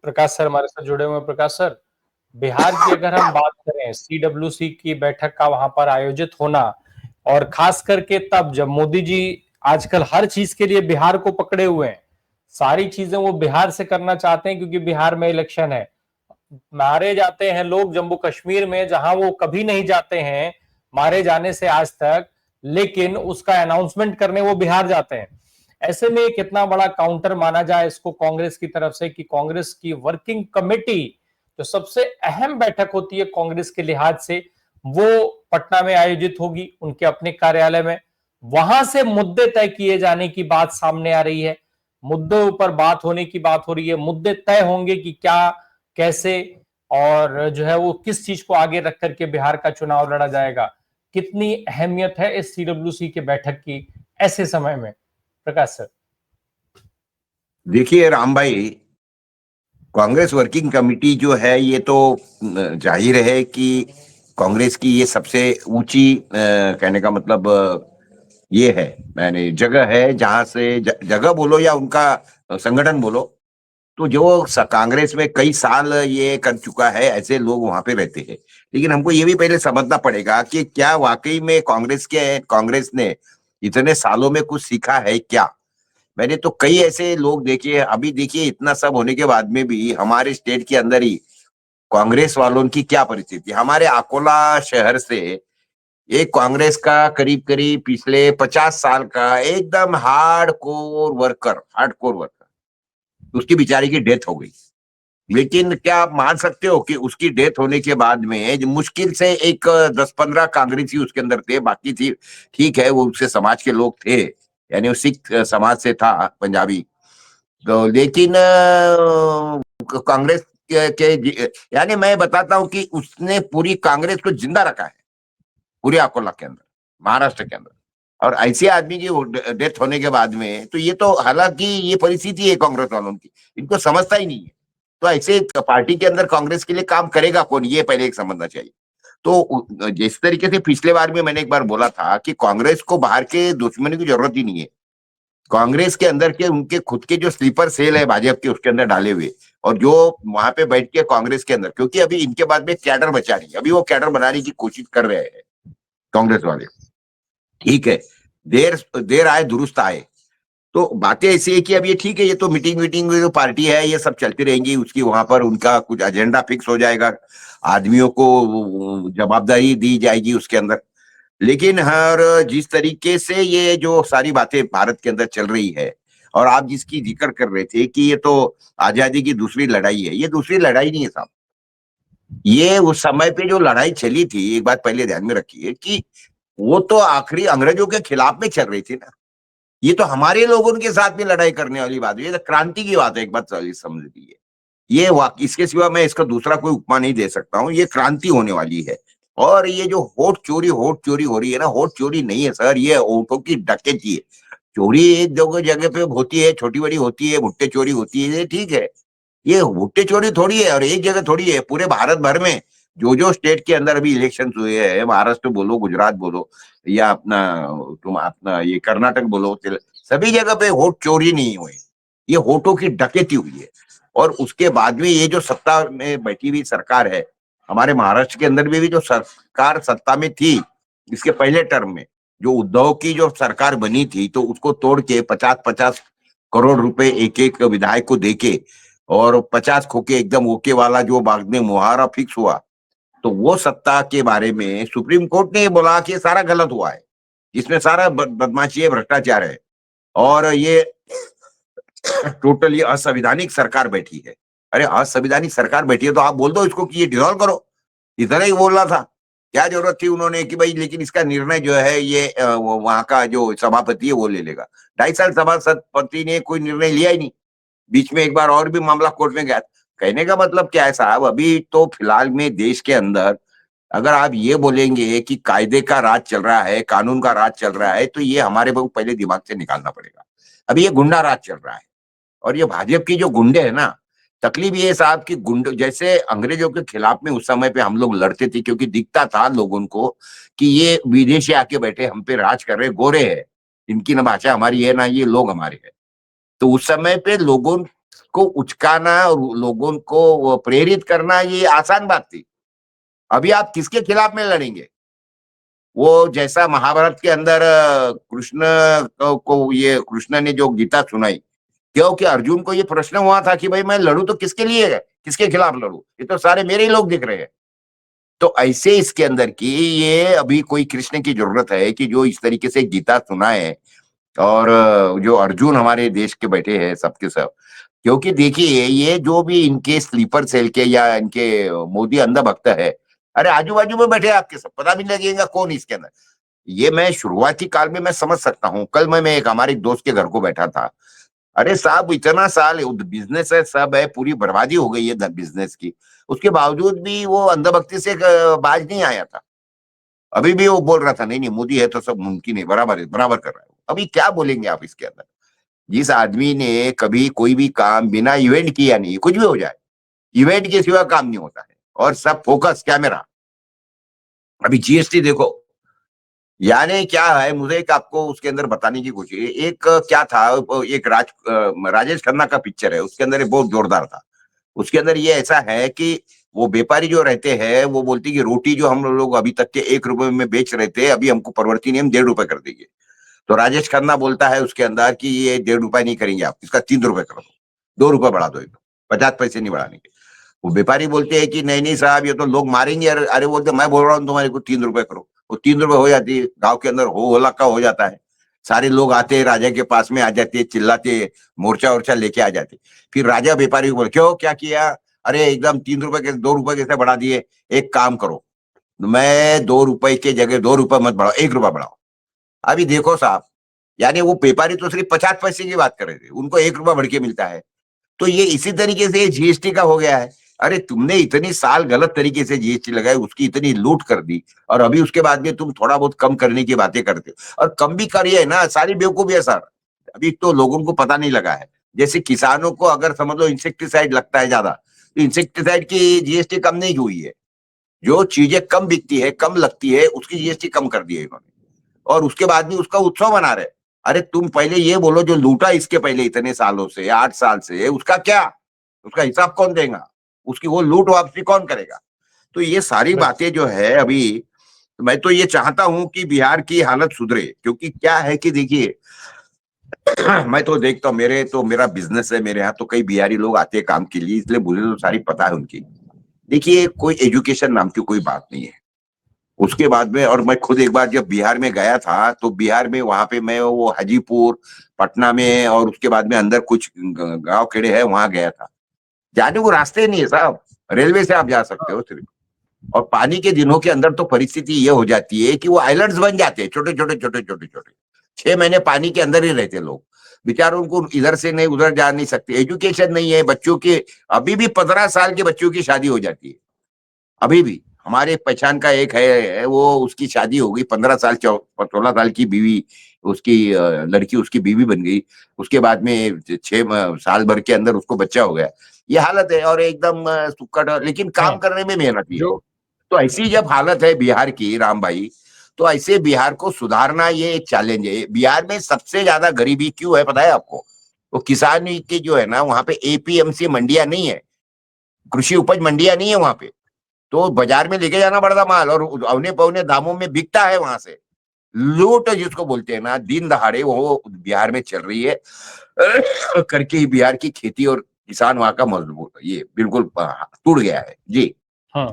प्रकाश sir हमारे साथ जुड़े हुए हैं। प्रकाश सर, बिहार की अगर हम बात करें, सीडब्ल्यूसी की बैठक का वहां पर आयोजित होना, और खास करके तब जब मोदी जी आजकल हर चीज के लिए बिहार को पकड़े हुए हैं, सारी चीजें वो बिहार से करना चाहते हैं क्योंकि बिहार में इलेक्शन है। मारे जाते हैं लोग जम्मू कश्मीर में, जहां वो कभी नहीं जाते हैं मारे जाने से आज तक, लेकिन उसका अनाउंसमेंट करने वो बिहार जाते हैं। ऐसे में कितना बड़ा काउंटर माना जाए इसको कांग्रेस की तरफ से कि कांग्रेस की वर्किंग कमेटी जो सबसे अहम बैठक होती है कांग्रेस के लिहाज से, वो पटना में आयोजित होगी उनके अपने कार्यालय में। वहां से मुद्दे तय किए जाने की बात सामने आ रही है, मुद्दों ऊपर बात होने की बात हो रही है, मुद्दे तय होंगे कि क्या, कैसे, और जो है वो किस चीज को आगे रख करके बिहार का चुनाव लड़ा जाएगा। कितनी अहमियत है इस सीडब्ल्यूसी के बैठक की ऐसे समय में, प्रकाश सर? देखिए राम भाई, कांग्रेस वर्किंग कमेटी जो है ये तो जाहिर है कि कांग्रेस की ये सबसे ऊंची कहने का मतलब ये है, मैंने जगह है जहां से जगह बोलो या उनका संगठन बोलो, तो जो कांग्रेस में कई साल ये कर चुका है ऐसे लोग वहां पे रहते हैं। लेकिन हमको ये भी पहले समझना पड़ेगा कि क्या वाकई में कांग्रेस ने इतने सालों में कुछ सीखा है क्या। मैंने तो कई ऐसे लोग देखे, अभी देखिए इतना सब होने के बाद में भी हमारे स्टेट के अंदर ही कांग्रेस वालों की क्या परिस्थिति। हमारे अकोला शहर से एक कांग्रेस का करीब करीब पिछले 50 साल का एकदम हार्ड कोर वर्कर, उसकी बेचारी की डेथ हो गई। लेकिन क्या आप मान सकते हो कि उसकी डेथ होने के बाद में मुश्किल से एक 10-15 कांग्रेसी उसके अंदर थे, बाकी थी ठीक है वो उससे समाज के लोग थे, यानी वो सिख समाज से था, पंजाबी। तो लेकिन कांग्रेस यानी मैं बताता हूं कि उसने पूरी कांग्रेस को जिंदा रखा है पूरे अकोला के अंदर, महाराष्ट्र के अंदर। और ऐसे आदमी की डेथ होने के बाद में तो ये तो, हालांकि ये परिस्थिति है कांग्रेस वालों की, इनको समझता ही नहीं है। तो ऐसे पार्टी के अंदर कांग्रेस के लिए काम करेगा कौन, ये पहले एक समझना चाहिए। तो जिस तरीके से पिछले बार में मैंने एक बार बोला था कि कांग्रेस को बाहर के दुश्मनी की जरूरत ही नहीं है। कांग्रेस के अंदर के उनके खुद के जो स्लीपर सेल है भाजपा के, उसके अंदर डाले हुए, और जो वहां पे बैठ के कांग्रेस के अंदर, क्योंकि अभी इनके बाद में कैडर बचा नहीं, अभी वो कैडर बनाने की कोशिश कर रहे हैं कांग्रेस वाले। ठीक है, देर देर आए दुरुस्त आए। तो बातें ऐसी है कि अब ये ठीक है, ये तो मीटिंग मीटिंग जो पार्टी है ये सब चलती रहेंगी, उसकी वहां पर उनका कुछ एजेंडा फिक्स हो जाएगा, आदमियों को जवाबदारी दी जाएगी उसके अंदर। लेकिन हर जिस तरीके से ये जो सारी बातें भारत के अंदर चल रही है, और आप जिसकी जिक्र कर रहे थे कि ये तो आजादी की दूसरी लड़ाई है, ये दूसरी लड़ाई नहीं है साहब। ये उस समय पे जो लड़ाई चली थी, एक बात पहले ध्यान में रखिए कि वो तो आखिरी अंग्रेजों के खिलाफ में चल रही थी ना। ये तो हमारे लोगों के साथ में लड़ाई करने वाली बात है, ये तो क्रांति की बात है, एक बात समझ लीजिए। ये इसके सिवा मैं इसका दूसरा कोई उपमा नहीं दे सकता हूँ, ये क्रांति होने वाली है। और ये जो होट चोरी हो रही है ना, होट चोरी नहीं है सर, ये ओठों की डकैती है। चोरी एक जगह जगह पे होती है, छोटी बड़ी होती है, भुट्टे चोरी होती है, ये ठीक है। ये भुट्टे चोरी थोड़ी है और एक जगह थोड़ी है, पूरे भारत भर में जो स्टेट के अंदर अभी इलेक्शन हुए हैं, महाराष्ट्र बोलो, गुजरात बोलो, या अपना ये कर्नाटक बोलो, सभी जगह पे वोट चोरी नहीं हुई, ये वोटों की डकैती हुई है। और उसके बाद में ये जो सत्ता में बैठी हुई सरकार है, हमारे महाराष्ट्र के अंदर भी जो सरकार सत्ता में थी, इसके पहले टर्म में जो उद्धव की जो सरकार बनी थी, तो उसको तोड़ के 50-50 करोड़ रुपए एक एक विधायक को देके, और 50 खोके एकदम ओके वाला जो बाद में मुहारा फिक्स हुआ, तो वो सत्ता के बारे में सुप्रीम कोर्ट ने बोला कि सारा गलत हुआ है, इसमें सारा बदमाशी है, भ्रष्टाचार है, और ये टोटली असंवैधानिक सरकार बैठी है। अरे असंवैधानिक सरकार बैठी है तो आप बोल दो इसको कि ये डिसॉल्व करो, इतना ही बोल रहा था। क्या जरूरत थी उन्होंने कि भाई लेकिन इसका निर्णय जो है ये वहां का जो सभापति है वो ले लेगा। 2.5 साल सभापति ने कोई निर्णय लिया ही नहीं। बीच में एक बार और भी मामला कोर्ट में गया। कहने का मतलब क्या है साहब, अभी तो फिलहाल में देश के अंदर अगर आप ये बोलेंगे कि कायदे का राज चल रहा है, कानून का राज चल रहा है, तो ये हमारे बहुत पहले दिमाग से निकालना पड़ेगा। अभी ये गुंडा राज चल रहा है, और ये भाजपा की जो गुंडे है ना, तकलीफ ये साहब की गुंडे जैसे अंग्रेजों के खिलाफ में उस समय पे हम लोग लड़ते थे, क्योंकि दिखता था लोगों को कि ये विदेशी आके बैठे हम पे राज कर रहे, गोरे हैं, इनकी ना भाषा हमारी है ना ये लोग हमारे हैं। तो उस समय पे लोगों को उचकाना और लोगों को प्रेरित करना ये आसान बात थी। अभी आप किसके खिलाफ में लड़ेंगे? वो जैसा महाभारत के अंदर कृष्ण को ये कृष्ण ने जो गीता सुनाई, क्योंकि अर्जुन को ये प्रश्न हुआ था कि भाई मैं लड़ू तो किसके लिए है, किसके खिलाफ लड़ू, ये तो सारे मेरे ही लोग दिख रहे हैं। तो ऐसे इसके अंदर की ये अभी कोई कृष्ण की जरूरत है कि जो इस तरीके से गीता सुनाए, और जो अर्जुन हमारे देश के बैठे हैं सबके सब, क्योंकि देखिए ये जो भी इनके स्लीपर सेल के या इनके मोदी अंधा भक्त है, अरे आजू बाजू में बैठे आपके सब, पता भी नहीं लगेगा कौन इसके अंदर। ये मैं शुरुआती काल में मैं समझ सकता हूँ। कल मैं एक हमारे दोस्त के घर को बैठा था, अरे साहब इतना साल बिजनेस है, सब है, पूरी बर्बादी हो गई है बिजनेस की, उसके बावजूद भी वो अंधभक्ति से बाज नहीं आया था। अभी भी वो बोल रहा था नहीं नहीं मोदी है तो सब मुमकिन है, बराबर कर रहा है। अभी क्या बोलेंगे आप इसके अंदर? जिस आदमी ने कभी कोई भी काम बिना इवेंट किया नहीं, कुछ भी हो जाए, इवेंट के सिवा काम नहीं होता है, और सब फोकस कैमरा। अभी जीएसटी देखो, यानी क्या है, मुझे एक आपको उसके अंदर बताने की कोशिश, एक क्या था, एक राजेश खन्ना का पिक्चर है, उसके अंदर बहुत जोरदार था। उसके अंदर ये ऐसा है कि वो व्यापारी जो रहते हैं वो बोलते कि रोटी जो हम लोग अभी तक के 1 रुपए में बेच रहे थे, अभी हमको परिवर्तन नियम 1.5 रुपए कर देंगे। तो राजेश खन्ना बोलता है उसके अंदर कि ये 1.5 रुपए नहीं करेंगे आप, इसका 3 रुपए कर दो, 2 रुपए बढ़ा दो, एकदम 50 पैसे नहीं बढ़ाने के। वो व्यापारी बोलते हैं कि नहीं नहीं साहब ये तो लोग मारेंगे। अरे बोलते मैं बोल रहा हूँ तुम्हारे को 3 रुपए करो। वो 3 रुपए हो जाती है, गांव के अंदर हो हल्ला हो जाता है, सारे लोग आते हैं, राजा के पास में आ जाते हैं, चिल्लाते, मोर्चा वोर्चा लेके आ जाते। फिर राजा व्यापारी को बोले क्यों क्या किया? अरे एकदम 3 रुपए के 2 रुपए कैसे बढ़ा दिए? एक काम करो, मैं 2 रुपए के जगह 2 रुपए मत बढ़ाओ, 1 रुपया बढ़ाओ। अभी देखो साहब, यानी वो व्यापारी तो सिर्फ 50 पैसे की बात कर रहे थे, उनको 1 रुपया बढ़ के मिलता है। तो ये इसी तरीके से जीएसटी का हो गया है। अरे तुमने इतनी साल गलत तरीके से जीएसटी लगाई, उसकी इतनी लूट कर दी, और अभी उसके बाद में तुम थोड़ा बहुत कम करने की बातें करते हो, और कम भी करिए ना, सारी बेवकूफी है सर। अभी तो लोगों को पता नहीं लगा है। जैसे किसानों को अगर समझ लो इंसेक्टिसाइड लगता है ज्यादा, तो इंसेक्टिसाइड की जीएसटी कम नहीं हुई है। जो चीजें कम बिकती है, कम लगती है, उसकी जीएसटी कम कर दी है इन्होंने, और उसके बाद भी उसका उत्सव मना रहे। अरे तुम पहले ये बोलो जो लूटा इसके पहले इतने सालों से, 8 साल से, उसका क्या, उसका हिसाब कौन देगा? उसकी वो लूट वापसी कौन करेगा? तो ये सारी बातें जो है अभी, मैं तो ये चाहता हूं कि बिहार की हालत सुधरे, क्योंकि क्या है कि देखिए मैं तो देखता हूँ, मेरा बिजनेस है, मेरे यहाँ तो कई बिहारी लोग आते हैं काम के लिए, इसलिए मुझे तो सारी पता है उनकी। देखिए कोई एजुकेशन नाम की कोई बात नहीं है उसके बाद में। और मैं खुद एक बार जब बिहार में गया था, तो बिहार में वहां पे मैं वो हाजीपुर, पटना में, और उसके बाद में अंदर कुछ गांव खेड़े है, वहां गया था। जाने को रास्ते नहीं है साहब, रेलवे से आप जा सकते हो सिर्फ। और पानी के दिनों के अंदर तो परिस्थिति ये हो जाती है कि वो आइलैंड्स बन जाते हैं, छोटे छोटे छोटे छोटे छोटे, 6 महीने पानी के अंदर ही रहते लोग बेचारों को, इधर से नहीं उधर जा नहीं सकते, एजुकेशन नहीं है बच्चों के। अभी भी 15 साल के बच्चों की शादी हो जाती है, अभी भी। हमारे पहचान का एक है, वो उसकी शादी हो गई, 15 साल 16 साल की बीवी, उसकी लड़की उसकी बीवी बन गई। उसके बाद में 6 साल भर के अंदर उसको बच्चा हो गया। ये हालत है, और एकदम सुक्कड़, लेकिन काम नहीं, करने में मेहनती है। जो तो ऐसी जब हालत है बिहार की राम भाई, तो ऐसे बिहार को सुधारना ये एक चैलेंज है। बिहार में सबसे ज्यादा गरीबी क्यों है पता है आपको? वो किसान की जो है ना, वहां पे एपीएमसी मंडियां नहीं है, कृषि उपज मंडियां नहीं है वहां पे। तो बाजार में लेके जाना पड़ता माल, और अवने पवने दामों में बिकता है वहां से। लूट जिसको बोलते हैं ना, दिन दहाड़े, वो बिहार में चल रही है। करके ही बिहार की खेती और किसान वहां का मजबूत, ये बिल्कुल टूट गया है जी। हाँ